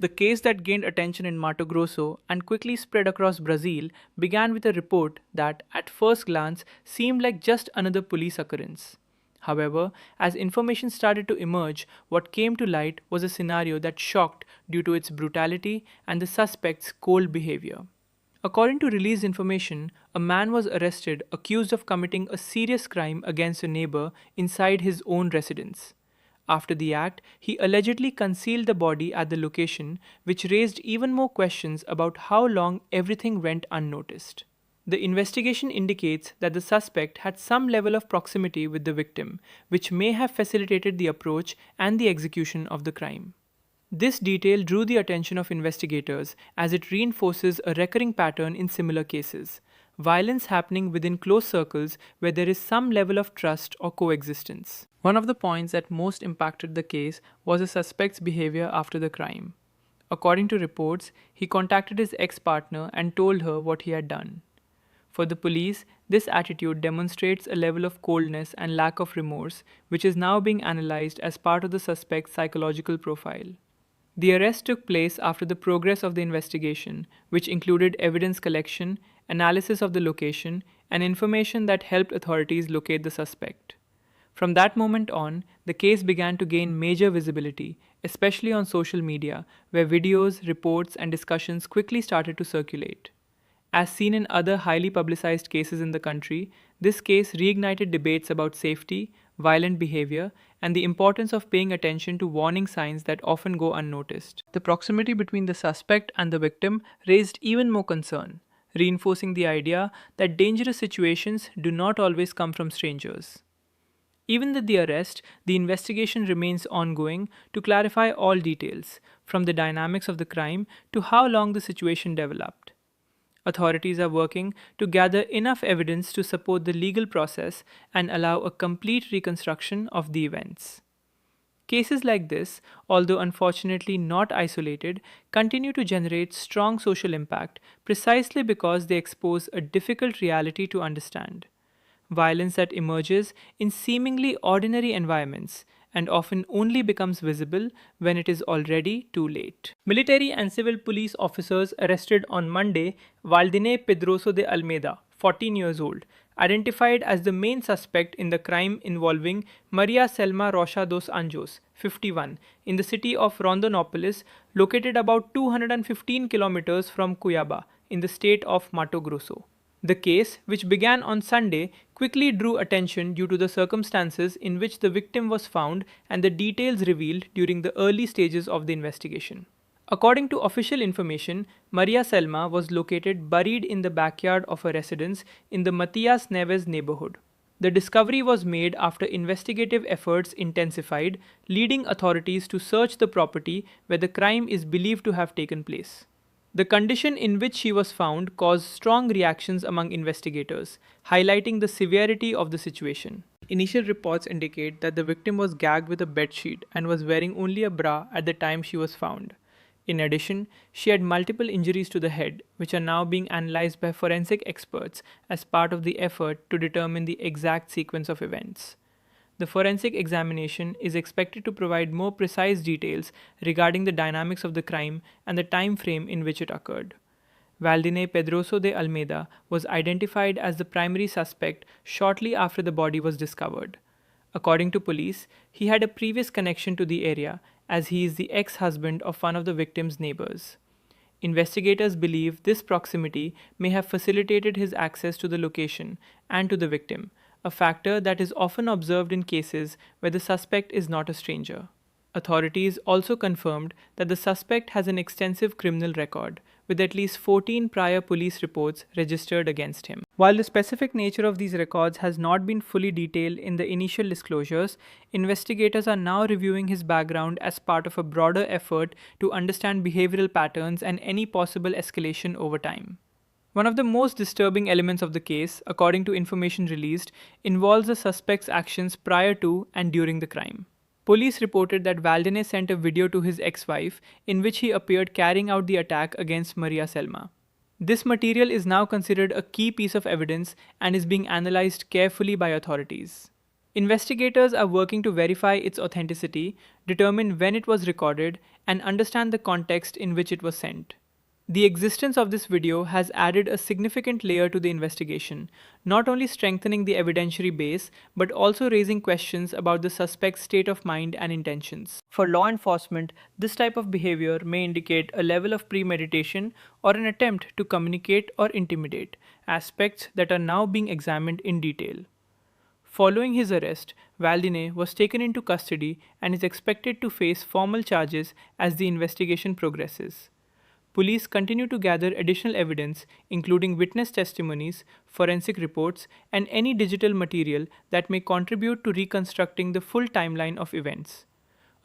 The case that gained attention in Mato Grosso and quickly spread across Brazil began with a report that, at first glance, seemed like just another police occurrence. However, as information started to emerge, what came to light was a scenario that shocked due to its brutality and the suspect's cold behavior. According to released information, a man was arrested accused of committing a serious crime against a neighbor inside his own residence. After the act, he allegedly concealed the body at the location, which raised even more questions about how long everything went unnoticed. The investigation indicates that the suspect had some level of proximity with the victim, which may have facilitated the approach and the execution of the crime. This detail drew the attention of investigators as it reinforces a recurring pattern in similar cases: violence happening within close circles where there is some level of trust or coexistence. One of the points that most impacted the case was the suspect's behavior after the crime. According to reports, he contacted his ex partner and told her what he had done. For the police, this attitude demonstrates a level of coldness and lack of remorse, which is now being analyzed as part of the suspect's psychological profile. The arrest took place after the progress of the investigation, which included evidence collection, analysis of the location, and information that helped authorities locate the suspect. From that moment on, the case began to gain major visibility, especially on social media, where videos, reports, and discussions quickly started to circulate. As seen in other highly publicized cases in the country, this case reignited debates about safety, violent behavior, and the importance of paying attention to warning signs that often go unnoticed. The proximity between the suspect and the victim raised even more concern, reinforcing the idea that dangerous situations do not always come from strangers. Even with the arrest, the investigation remains ongoing to clarify all details, from the dynamics of the crime to how long the situation developed. Authorities are working to gather enough evidence to support the legal process and allow a complete reconstruction of the events. Cases like this, although unfortunately not isolated, continue to generate strong social impact precisely because they expose a difficult reality to understand: violence that emerges in seemingly ordinary environments and often only becomes visible when it is already too late. Military and civil police officers arrested on Monday Valdine Pedroso de Almeida, 14 years old, identified as the main suspect in the crime involving Maria Selma Rocha dos Anjos, 51, in the city of Rondonópolis, located about 215 kilometers from Cuiabá, in the state of Mato Grosso. The case, which began on Sunday, quickly drew attention due to the circumstances in which the victim was found and the details revealed during the early stages of the investigation. According to official information, Maria Selma was located buried in the backyard of a residence in the Matias Neves neighborhood. The discovery was made after investigative efforts intensified, leading authorities to search the property where the crime is believed to have taken place. The condition in which she was found caused strong reactions among investigators, highlighting the severity of the situation. Initial reports indicate that the victim was gagged with a bedsheet and was wearing only a bra at the time she was found. In addition, she had multiple injuries to the head, which are now being analyzed by forensic experts as part of the effort to determine the exact sequence of events. The forensic examination is expected to provide more precise details regarding the dynamics of the crime and the time frame in which it occurred. Valdine Pedroso de Almeida was identified as the primary suspect shortly after the body was discovered. According to police, he had a previous connection to the area, as he is the ex-husband of one of the victim's neighbors. Investigators believe this proximity may have facilitated his access to the location and to the victim, a factor that is often observed in cases where the suspect is not a stranger. Authorities also confirmed that the suspect has an extensive criminal record, with at least 14 prior police reports registered against him. While the specific nature of these records has not been fully detailed in the initial disclosures, investigators are now reviewing his background as part of a broader effort to understand behavioral patterns and any possible escalation over time. One of the most disturbing elements of the case, according to information released, involves the suspect's actions prior to and during the crime. Police reported that Valdine sent a video to his ex-wife in which he appeared carrying out the attack against Maria Selma. This material is now considered a key piece of evidence and is being analyzed carefully by authorities. Investigators are working to verify its authenticity, determine when it was recorded, and understand the context in which it was sent. The existence of this video has added a significant layer to the investigation, not only strengthening the evidentiary base, but also raising questions about the suspect's state of mind and intentions. For law enforcement, this type of behavior may indicate a level of premeditation or an attempt to communicate or intimidate, aspects that are now being examined in detail. Following his arrest, Valdine was taken into custody and is expected to face formal charges as the investigation progresses. Police continue to gather additional evidence, including witness testimonies, forensic reports, and any digital material that may contribute to reconstructing the full timeline of events.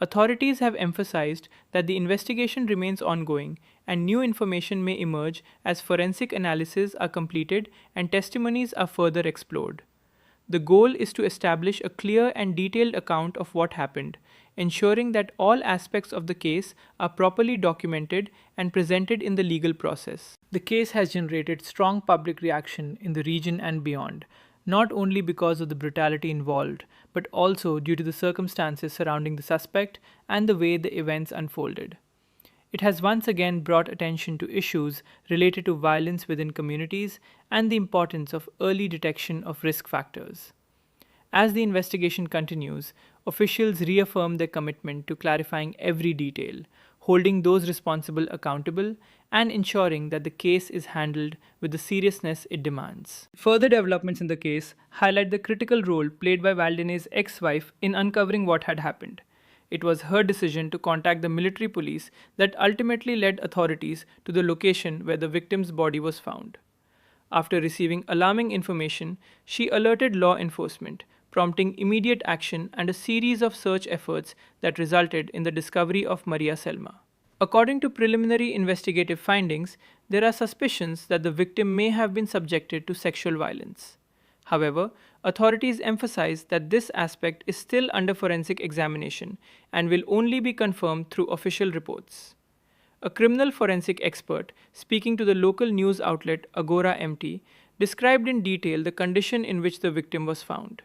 Authorities have emphasized that the investigation remains ongoing and new information may emerge as forensic analyses are completed and testimonies are further explored. The goal is to establish a clear and detailed account of what happened, ensuring that all aspects of the case are properly documented and presented in the legal process. The case has generated strong public reaction in the region and beyond, not only because of the brutality involved, but also due to the circumstances surrounding the suspect and the way the events unfolded. It has once again brought attention to issues related to violence within communities and the importance of early detection of risk factors. As the investigation continues, officials reaffirm their commitment to clarifying every detail, holding those responsible accountable, and ensuring that the case is handled with the seriousness it demands. Further developments in the case highlight the critical role played by Valdine's ex-wife in uncovering what had happened. It was her decision to contact the military police that ultimately led authorities to the location where the victim's body was found. After receiving alarming information, she alerted law enforcement, prompting immediate action and a series of search efforts that resulted in the discovery of Maria Selma. According to preliminary investigative findings, there are suspicions that the victim may have been subjected to sexual violence. However, authorities emphasize that this aspect is still under forensic examination and will only be confirmed through official reports. A criminal forensic expert, speaking to the local news outlet Agora MT, described in detail the condition in which the victim was found.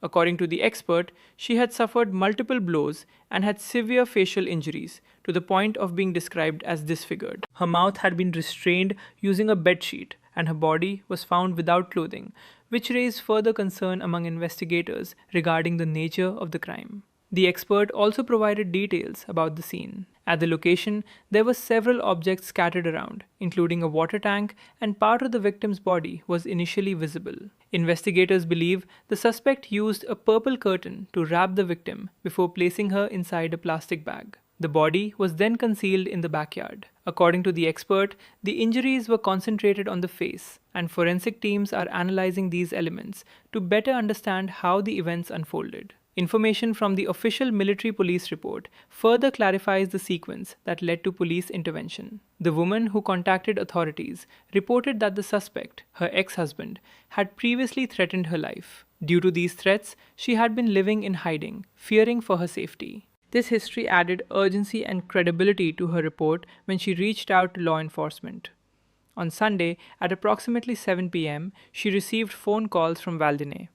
According to the expert, she had suffered multiple blows and had severe facial injuries to the point of being described as disfigured. Her mouth had been restrained using a bedsheet, and her body was found without clothing, which raised further concern among investigators regarding the nature of the crime. The expert also provided details about the scene. At the location, there were several objects scattered around, including a water tank, and part of the victim's body was initially visible. Investigators believe the suspect used a purple curtain to wrap the victim before placing her inside a plastic bag. The body was then concealed in the backyard. According to the expert, the injuries were concentrated on the face, and forensic teams are analyzing these elements to better understand how the events unfolded. Information from the official military police report further clarifies the sequence that led to police intervention. The woman who contacted authorities reported that the suspect, her ex-husband, had previously threatened her life. Due to these threats, she had been living in hiding, fearing for her safety. This history added urgency and credibility to her report when she reached out to law enforcement. On Sunday, at approximately 7 p.m., she received phone calls from Valdine.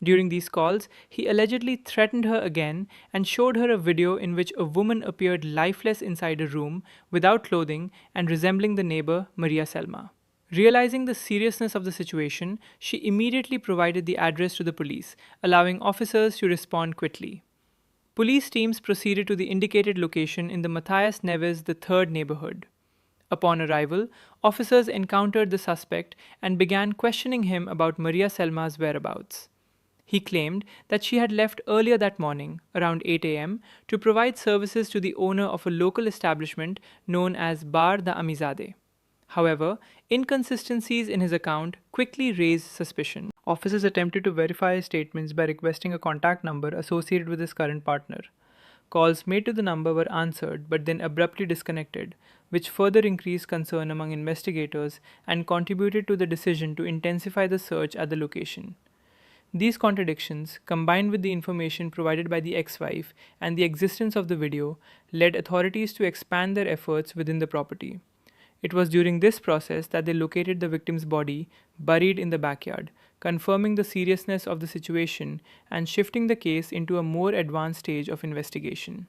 During these calls, he allegedly threatened her again and showed her a video in which a woman appeared lifeless inside a room without clothing and resembling the neighbor Maria Selma. Realizing the seriousness of the situation, she immediately provided the address to the police, allowing officers to respond quickly. Police teams proceeded to the indicated location in the Matthias Neves III neighborhood. Upon arrival, officers encountered the suspect and began questioning him about Maria Selma's whereabouts. He claimed that she had left earlier that morning, around 8 a.m., to provide services to the owner of a local establishment known as Bar da Amizade. However, inconsistencies in his account quickly raised suspicion. Officers attempted to verify his statements by requesting a contact number associated with his current partner. Calls made to the number were answered but then abruptly disconnected, which further increased concern among investigators and contributed to the decision to intensify the search at the location. These contradictions, combined with the information provided by the ex-wife and the existence of the video, led authorities to expand their efforts within the property. It was during this process that they located the victim's body buried in the backyard, confirming the seriousness of the situation and shifting the case into a more advanced stage of investigation.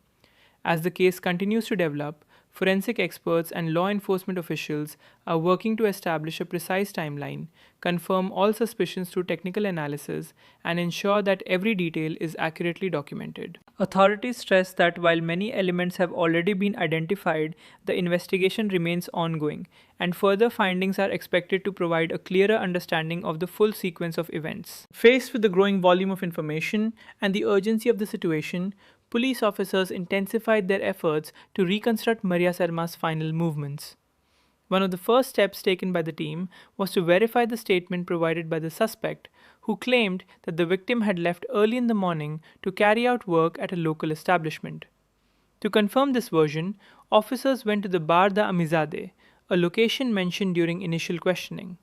As the case continues to develop, forensic experts and law enforcement officials are working to establish a precise timeline, confirm all suspicions through technical analysis, and ensure that every detail is accurately documented. Authorities stress that while many elements have already been identified, the investigation remains ongoing, and further findings are expected to provide a clearer understanding of the full sequence of events. Faced with the growing volume of information and the urgency of the situation, police officers intensified their efforts to reconstruct Maria Selma's final movements. One of the first steps taken by the team was to verify the statement provided by the suspect, who claimed that the victim had left early in the morning to carry out work at a local establishment. To confirm this version, officers went to the Bar da Amizade, a location mentioned during initial questioning.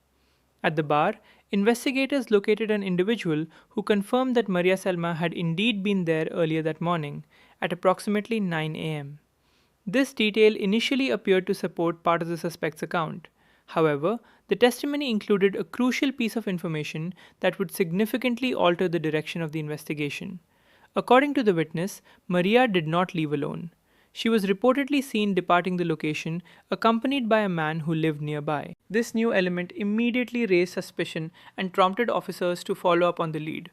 At the bar, investigators located an individual who confirmed that Maria Selma had indeed been there earlier that morning, at approximately 9 am. This detail initially appeared to support part of the suspect's account. However, the testimony included a crucial piece of information that would significantly alter the direction of the investigation. According to the witness, Maria did not leave alone. She was reportedly seen departing the location, accompanied by a man who lived nearby. This new element immediately raised suspicion and prompted officers to follow up on the lead.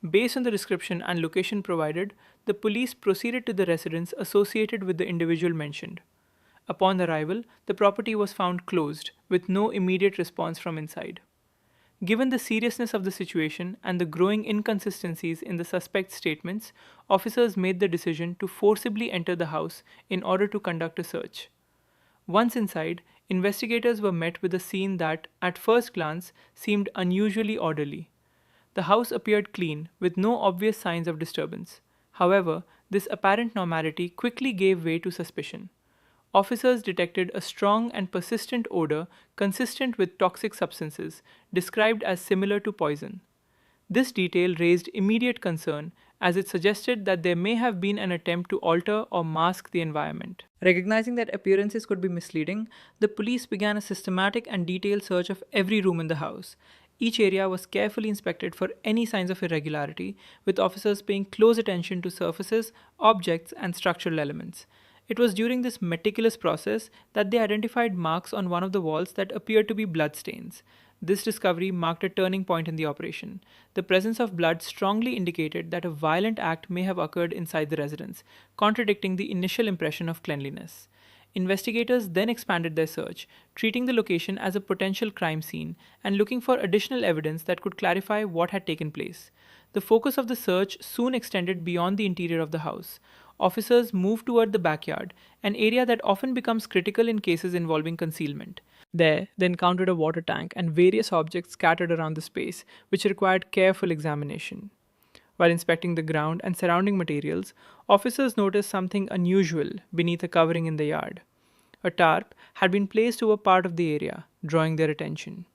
Based on the description and location provided, the police proceeded to the residence associated with the individual mentioned. Upon arrival, the property was found closed, with no immediate response from inside. Given the seriousness of the situation and the growing inconsistencies in the suspect's statements, officers made the decision to forcibly enter the house in order to conduct a search. Once inside, investigators were met with a scene that, at first glance, seemed unusually orderly. The house appeared clean, with no obvious signs of disturbance. However, this apparent normality quickly gave way to suspicion. Officers detected a strong and persistent odor consistent with toxic substances, described as similar to poison. This detail raised immediate concern as it suggested that there may have been an attempt to alter or mask the environment. Recognizing that appearances could be misleading, the police began a systematic and detailed search of every room in the house. Each area was carefully inspected for any signs of irregularity, with officers paying close attention to surfaces, objects, and structural elements. It was during this meticulous process that they identified marks on one of the walls that appeared to be bloodstains. This discovery marked a turning point in the operation. The presence of blood strongly indicated that a violent act may have occurred inside the residence, contradicting the initial impression of cleanliness. Investigators then expanded their search, treating the location as a potential crime scene and looking for additional evidence that could clarify what had taken place. The focus of the search soon extended beyond the interior of the house. Officers moved toward the backyard, an area that often becomes critical in cases involving concealment. There, they encountered a water tank and various objects scattered around the space, which required careful examination. While inspecting the ground and surrounding materials, officers noticed something unusual beneath a covering in the yard. A tarp had been placed over part of the area, drawing their attention.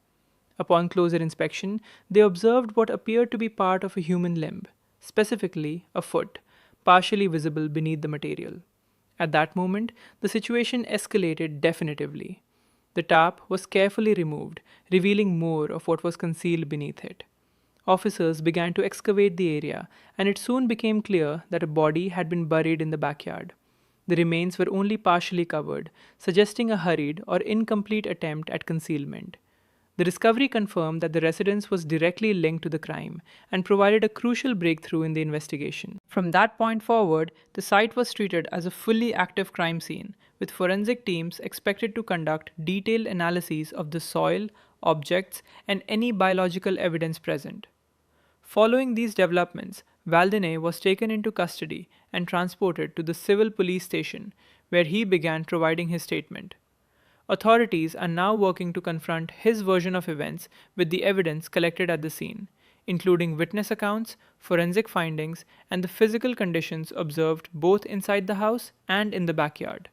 Upon closer inspection, they observed what appeared to be part of a human limb, specifically a foot, partially visible beneath the material. At that moment, the situation escalated definitively. The tarp was carefully removed, revealing more of what was concealed beneath it. Officers began to excavate the area, and it soon became clear that a body had been buried in the backyard. The remains were only partially covered, suggesting a hurried or incomplete attempt at concealment. The discovery confirmed that the residence was directly linked to the crime and provided a crucial breakthrough in the investigation. From that point forward, the site was treated as a fully active crime scene, with forensic teams expected to conduct detailed analyses of the soil, objects, and any biological evidence present. Following these developments, Valdene was taken into custody and transported to the civil police station, where he began providing his statement. Authorities are now working to confront his version of events with the evidence collected at the scene, including witness accounts, forensic findings, and the physical conditions observed both inside the house and in the backyard.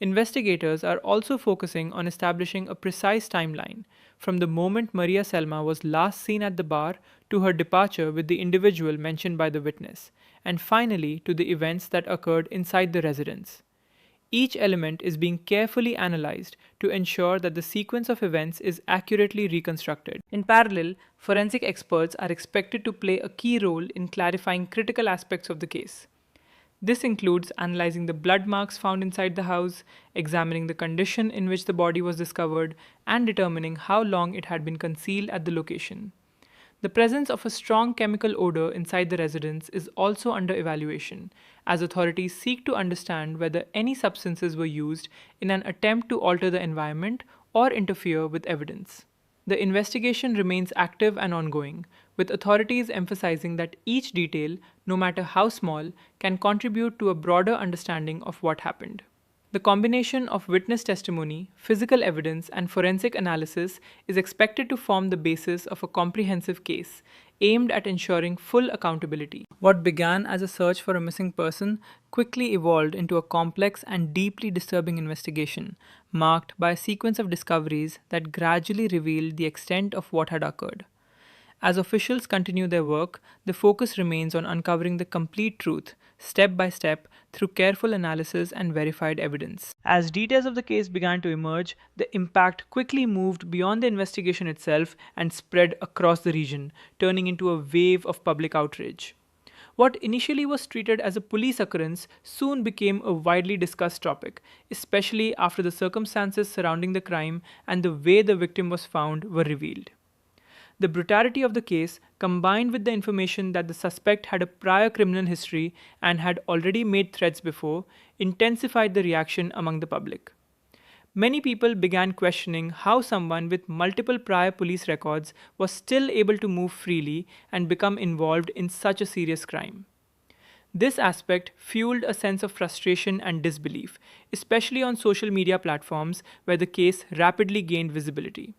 Investigators are also focusing on establishing a precise timeline from the moment Maria Selma was last seen at the bar to her departure with the individual mentioned by the witness, and finally to the events that occurred inside the residence. Each element is being carefully analyzed to ensure that the sequence of events is accurately reconstructed. In parallel, forensic experts are expected to play a key role in clarifying critical aspects of the case. This includes analyzing the blood marks found inside the house, examining the condition in which the body was discovered, and determining how long it had been concealed at the location. The presence of a strong chemical odor inside the residence is also under evaluation, as authorities seek to understand whether any substances were used in an attempt to alter the environment or interfere with evidence. The investigation remains active and ongoing, with authorities emphasizing that each detail, no matter how small, can contribute to a broader understanding of what happened. The combination of witness testimony, physical evidence, and forensic analysis is expected to form the basis of a comprehensive case aimed at ensuring full accountability. What began as a search for a missing person quickly evolved into a complex and deeply disturbing investigation, marked by a sequence of discoveries that gradually revealed the extent of what had occurred. As officials continue their work, the focus remains on uncovering the complete truth, step by step, through careful analysis and verified evidence. As details of the case began to emerge, the impact quickly moved beyond the investigation itself and spread across the region, turning into a wave of public outrage. What initially was treated as a police occurrence soon became a widely discussed topic, especially after the circumstances surrounding the crime and the way the victim was found were revealed. The brutality of the case, combined with the information that the suspect had a prior criminal history and had already made threats before, intensified the reaction among the public. Many people began questioning how someone with multiple prior police records was still able to move freely and become involved in such a serious crime. This aspect fueled a sense of frustration and disbelief, especially on social media platforms where the case rapidly gained visibility.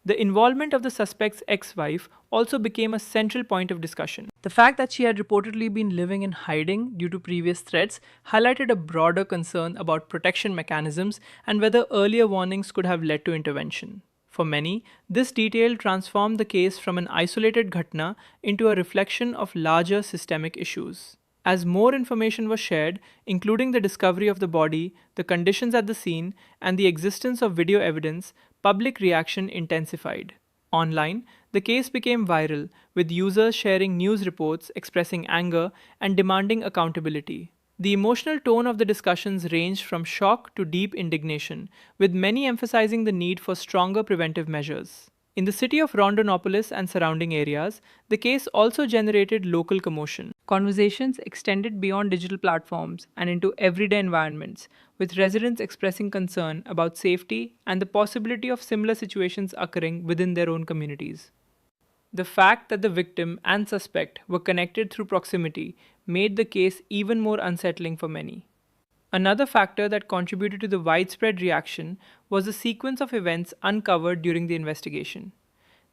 The involvement of the suspect's ex-wife also became a central point of discussion. The fact that she had reportedly been living in hiding due to previous threats highlighted a broader concern about protection mechanisms and whether earlier warnings could have led to intervention. For many, this detail transformed the case from an isolated ghatna into a reflection of larger systemic issues. As more information was shared, including the discovery of the body, the conditions at the scene, and the existence of video evidence, public reaction intensified. Online, the case became viral, with users sharing news reports, expressing anger, and demanding accountability. The emotional tone of the discussions ranged from shock to deep indignation, with many emphasizing the need for stronger preventive measures. In the city of Rondonópolis and surrounding areas, the case also generated local commotion. Conversations extended beyond digital platforms and into everyday environments, with residents expressing concern about safety and the possibility of similar situations occurring within their own communities. The fact that the victim and suspect were connected through proximity made the case even more unsettling for many. Another factor that contributed to the widespread reaction was the sequence of events uncovered during the investigation.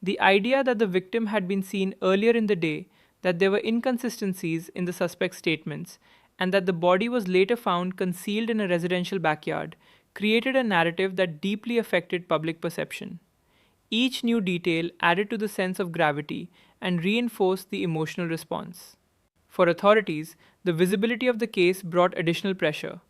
The idea that the victim had been seen earlier in the day, that there were inconsistencies in the suspect's statements, and that the body was later found concealed in a residential backyard created a narrative that deeply affected public perception. Each new detail added to the sense of gravity and reinforced the emotional response. For authorities, the visibility of the case brought additional pressure.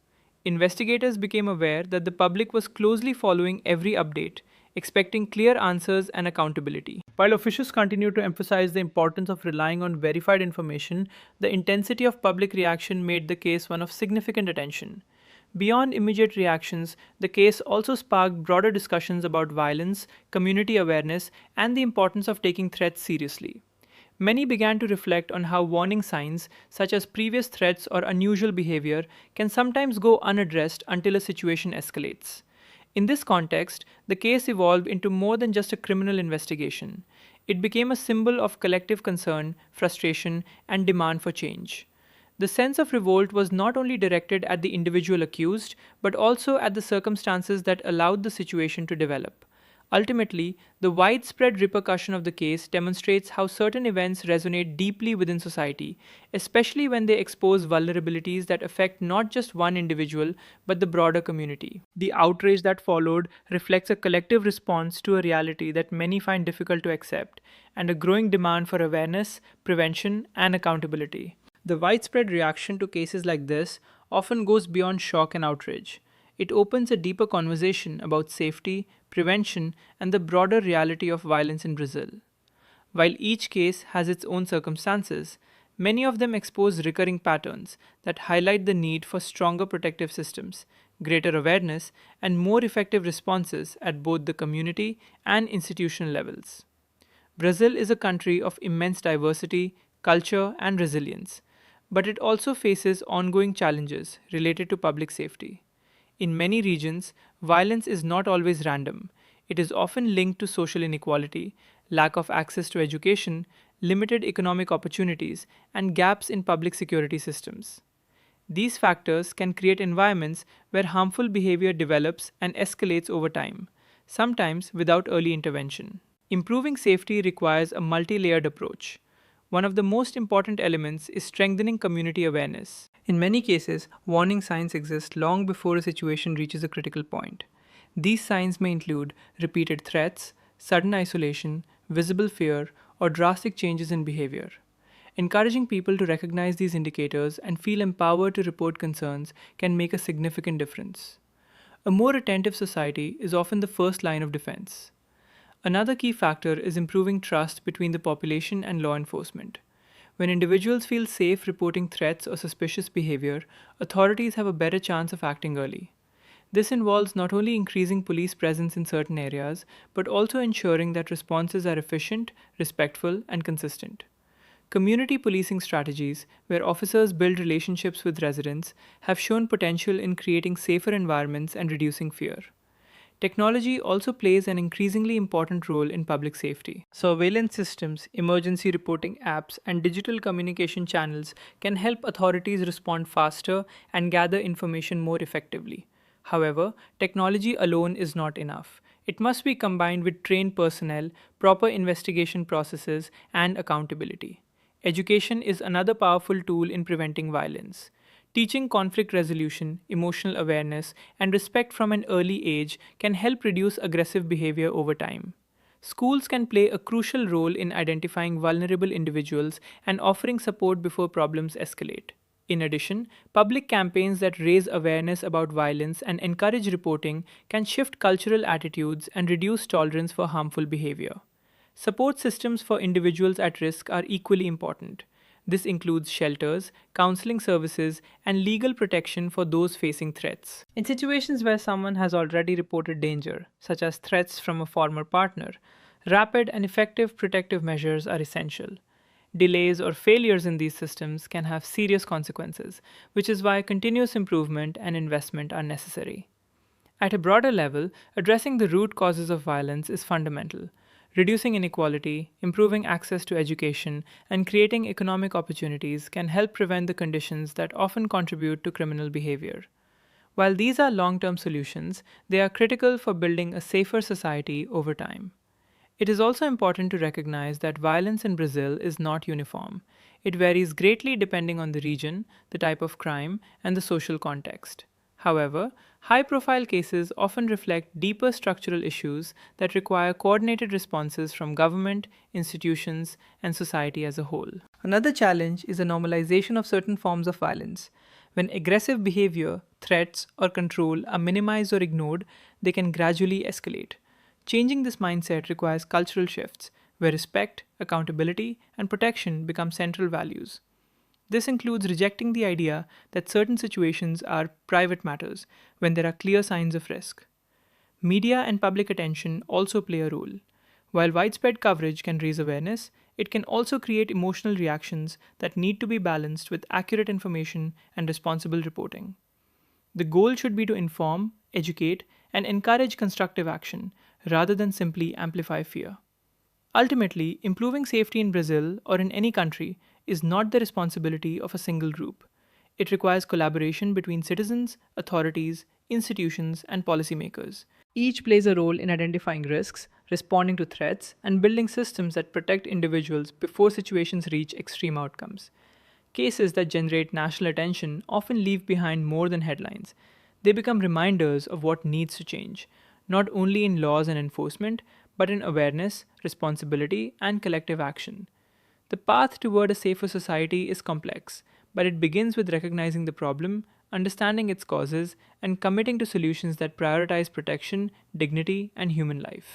Investigators became aware that the public was closely following every update, expecting clear answers and accountability. While officials continued to emphasize the importance of relying on verified information, the intensity of public reaction made the case one of significant attention. Beyond immediate reactions, the case also sparked broader discussions about violence, community awareness, and the importance of taking threats seriously. Many began to reflect on how warning signs, such as previous threats or unusual behavior, can sometimes go unaddressed until a situation escalates. In this context, the case evolved into more than just a criminal investigation. It became a symbol of collective concern, frustration, and demand for change. The sense of revolt was not only directed at the individual accused, but also at the circumstances that allowed the situation to develop. Ultimately, the widespread repercussion of the case demonstrates how certain events resonate deeply within society, especially when they expose vulnerabilities that affect not just one individual, but the broader community. The outrage that followed reflects a collective response to a reality that many find difficult to accept, and a growing demand for awareness, prevention, and accountability. The widespread reaction to cases like this often goes beyond shock and outrage. It opens a deeper conversation about safety, prevention, and the broader reality of violence in Brazil. While each case has its own circumstances, many of them expose recurring patterns that highlight the need for stronger protective systems, greater awareness, and more effective responses at both the community and institutional levels. Brazil is a country of immense diversity, culture, and resilience, but it also faces ongoing challenges related to public safety. In many regions, violence is not always random. It is often linked to social inequality, lack of access to education, limited economic opportunities, and gaps in public security systems. These factors can create environments where harmful behavior develops and escalates over time, sometimes without early intervention. Improving safety requires a multi layered approach. One of the most important elements is strengthening community awareness. In many cases, warning signs exist long before a situation reaches a critical point. These signs may include repeated threats, sudden isolation, visible fear, or drastic changes in behavior. Encouraging people to recognize these indicators and feel empowered to report concerns can make a significant difference. A more attentive society is often the first line of defense. Another key factor is improving trust between the population and law enforcement. When individuals feel safe reporting threats or suspicious behavior, authorities have a better chance of acting early. This involves not only increasing police presence in certain areas, but also ensuring that responses are efficient, respectful, and consistent. Community policing strategies, where officers build relationships with residents, have shown potential in creating safer environments and reducing fear. Technology also plays an increasingly important role in public safety. Surveillance systems, emergency reporting apps, and digital communication channels can help authorities respond faster and gather information more effectively. However, technology alone is not enough. It must be combined with trained personnel, proper investigation processes, and accountability. Education is another powerful tool in preventing violence. Teaching conflict resolution, emotional awareness, and respect from an early age can help reduce aggressive behavior over time. Schools can play a crucial role in identifying vulnerable individuals and offering support before problems escalate. In addition, public campaigns that raise awareness about violence and encourage reporting can shift cultural attitudes and reduce tolerance for harmful behavior. Support systems for individuals at risk are equally important. This includes shelters, counseling services, and legal protection for those facing threats. In situations where someone has already reported danger, such as threats from a former partner, rapid and effective protective measures are essential. Delays or failures in these systems can have serious consequences, which is why continuous improvement and investment are necessary. At a broader level, addressing the root causes of violence is fundamental. Reducing inequality, improving access to education, and creating economic opportunities can help prevent the conditions that often contribute to criminal behavior. While these are long term solutions, they are critical for building a safer society over time. It is also important to recognize that violence in Brazil is not uniform. It varies greatly depending on the region, the type of crime, and the social context. However, high profile cases often reflect deeper structural issues that require coordinated responses from government, institutions, and society as a whole. Another challenge is the normalization of certain forms of violence. When aggressive behavior, threats, or control are minimized or ignored, they can gradually escalate. Changing this mindset requires cultural shifts, where respect, accountability, and protection become central values. This includes rejecting the idea that certain situations are private matters when there are clear signs of risk. Media and public attention also play a role. While widespread coverage can raise awareness, it can also create emotional reactions that need to be balanced with accurate information and responsible reporting. The goal should be to inform, educate, and encourage constructive action rather than simply amplify fear. Ultimately, improving safety in Brazil or in any country is not the responsibility of a single group. It requires collaboration between citizens, authorities, institutions, and policymakers. Each plays a role in identifying risks, responding to threats, and building systems that protect individuals before situations reach extreme outcomes. Cases that generate national attention often leave behind more than headlines. They become reminders of what needs to change, not only in laws and enforcement, but in awareness, responsibility, and collective action. The path toward a safer society is complex, but it begins with recognizing the problem, understanding its causes, and committing to solutions that prioritize protection, dignity, and human life.